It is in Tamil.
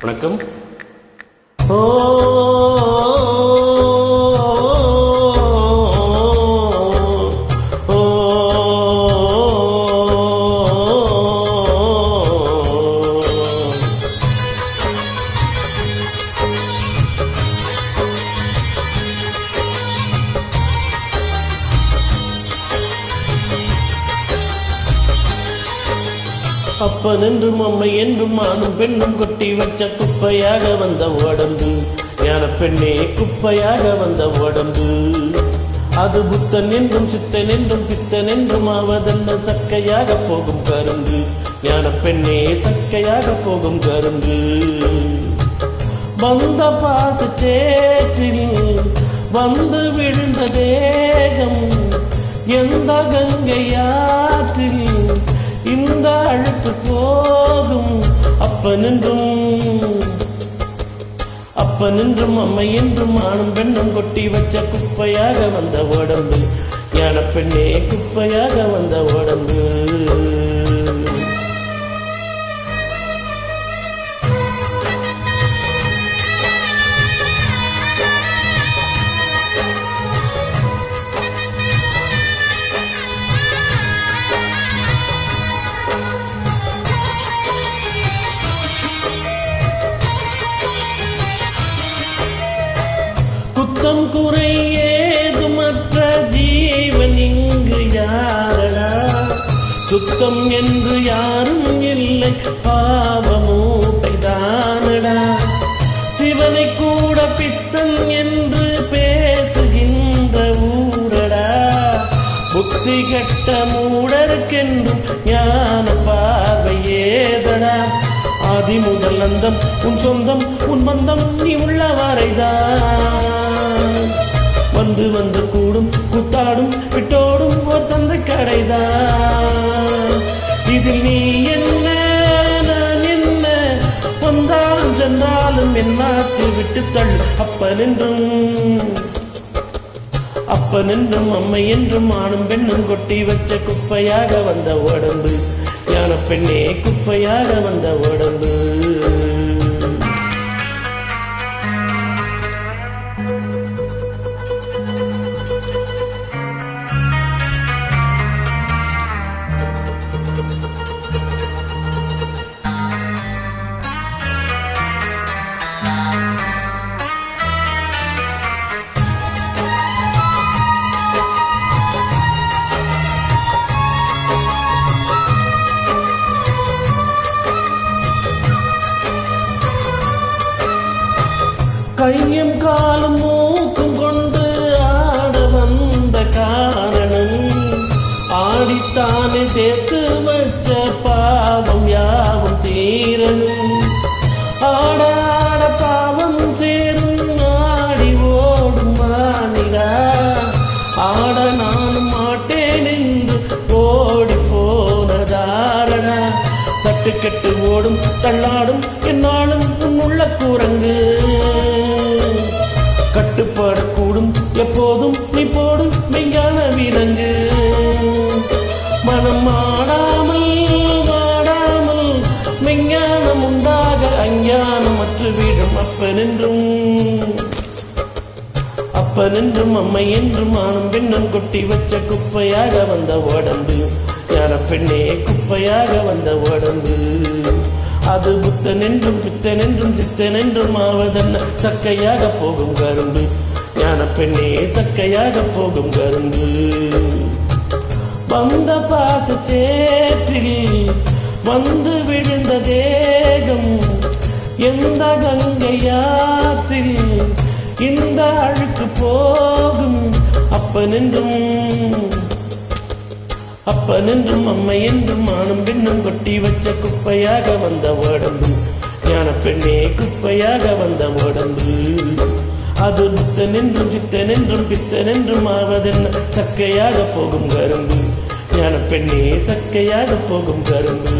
வணக்கம். அப்பன் என்றும் அம்மை என்றும் ஆணும் பெண்ணும் கொட்டி வச்ச குப்பையாக வந்த உடம்பு, ஞான பெண்ணே குப்பையாக வந்த உடம்பு. அது புத்தன் என்றும் சித்தன் என்றும் பித்தன் என்றும் ஆவதல்ல, சக்கையாக போகும் கரும்பு, ஞான பெண்ணே சக்கையாக போகும் கரும்பு. வந்த பாச சேற்றில் வந்து விழுந்த தேகம், எந்த கங்கையாற்றில் இந்த அழுக்கு போகும். அப்பன் என்றும் அம்மை என்றும் ஆணும் பெண்ணும் கொட்டி வச்ச குப்பையாக வந்த உடம்பு, ஞான பெண்ணே குப்பையாக வந்த உடம்பு. குத்தம் குறை ஏதுமற்ற ஜீவன் இங்கு யாரடா, சுத்தம் என்று யாரும் இல்லை, பாவமூட்டை தானடா. சிவனை கூட பித்தன் என்று பேசுகின்ற ஊரடா, புத்தி கட்ட மூடருக்கென்றும் ஞான பார்வை ஏதடா. ஆதி முதல் அந்தம் உன் சொந்தம், உன் பந்தம் நீ உள்ளவரைதான். வந்து வந்து கூடும் கூத்தாடும் விட்டோடும் ஒரு தந்தை கடைதான். இதில் நீ என்ன நான் என்ன, வந்தாலும் சென்றாலும் என்னாச்சு விட்டு தள்ளு. அப்பன் என்றும் அம்மை என்றும் ஆணும் பெண்ணும் கொட்டி வச்ச குப்பையாக வந்த உடம்பு, ஞான பெண்ணே குப்பையாக வந்த உடம்பு. கையும் காலும் மூக்கும் கொண்டு ஆட வந்த காரணம், ஆடித்தானே சேர்த்து வச்ச பாவம் யாவும் தீரணும். ஆட ஆட பாவம் சேரும் ஆடி ஓடும் மானிடா, ஆட நானும் மாட்டேன் என்று ஓடி போனதாரடா. தட்டுக்கட்டு ஓடும் தள்ளாடும் என்னாலும் உள்ள குரங்கு, கட்டுப்பாடக்கூடும் எப்போதும் நீ போடும் மெய்யான விலங்கு. மனம் ஆடாமல் வாடாமல் மெய்ஞானம் உண்டாக அஞ்ஞானம் மற்ற வீடும். அப்பன் என்றும் அம்மை என்றும் ஆணும் பெண்ணும் கொட்டி வச்ச குப்பையாக வந்த உடம்பு, ஞான பெண்ணே குப்பையாக வந்த உடம்பு. அது புத்தன் என்றும் பித்தன் என்றும் சித்தன் என்றும் ஆவதல்ல, சக்கையாக போகும் கரும்பு, ஞான பெண்ணே சக்கையாக போகும் கரும்பு. வந்த பாச சேற்றில் வந்து விழுந்த தேகம், எந்த கங்கையாற்றில் இந்த அழுக்கு போகும். அப்பன் என்றும் அம்மை என்றும் ஆணும் பெண்ணும் கொட்டி வச்ச குப்பையாக வந்த உடம்பு, ஞான பெண்ணே குப்பையாக வந்த உடம்பு. அது புத்தன் என்றும் சித்தன் என்றும் பித்தன் என்றும் ஆவதென்ன, சக்கையாக போகும் கரும்பு, ஞான பெண்ணே சக்கையாக போகும் கரும்பு.